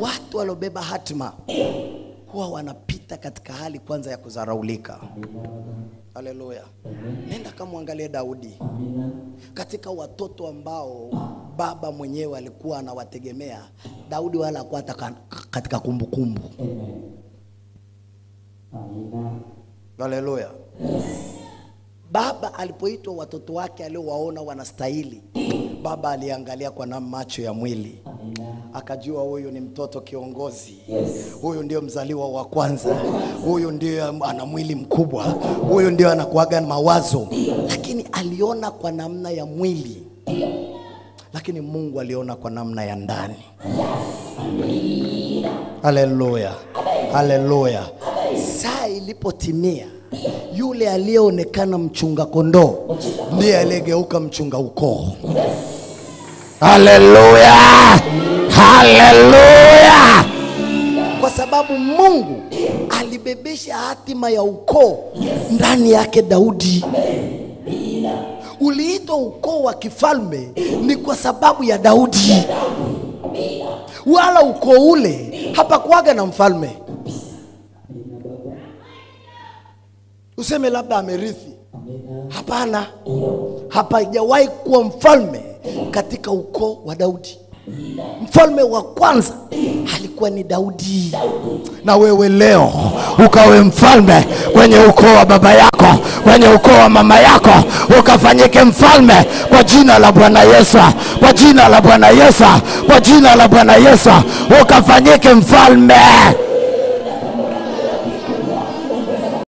watu walobeba hatima huwa wanapita katika hali kwanza ya kudharaulika. Haleluya. Nenda kama angalie Daudi. Katika watoto ambao baba mwenyewe alikuwa anawategemea, Daudi wala hakuwa katika kumbukumbu. Haleluya. Baba alipoitwa watoto wake aliowaona wanastahili, baba aliangalia kwa na macho ya mwili. Akajua huyu ni mtoto kiongozi. Huyu ndio mzaliwa wa kwanza. Huyu ndio ana mwili mkubwa. Huyu ndio anakuaga mawazo. Lakini aliona kwa namna ya mwili. Lakini Mungu aliona kwa namna ya ndani. Haleluya. Haleluya. Saa ilipotimia, yule aliyeonekana mchunga kondoo ndiye aliyegeuka mchunga ukoo. Haleluya. Haleluya. Kwa sababu Mungu alibebesha hatima ya ukoo ndani yake Daudi. Uliitwa ukoo wa kifalme ni kwa sababu ya Daudi. Wala ukoo ule hapakuwaga na mfalme. Useme labda amerithi. Hapana. Hapajawahi kuwa mfalme katika ukoo wa Daudi. Mfalme wa kwanza alikuwa ni Daudi. Na wewe leo ukawe mfalme kwenye ukoo wa baba yako, kwenye ukoo wa mama yako, ukafanyike mfalme kwa jina la Bwana Yesu, kwa jina la Bwana Yesu, kwa jina la Bwana Yesu, ukafanyike mfalme.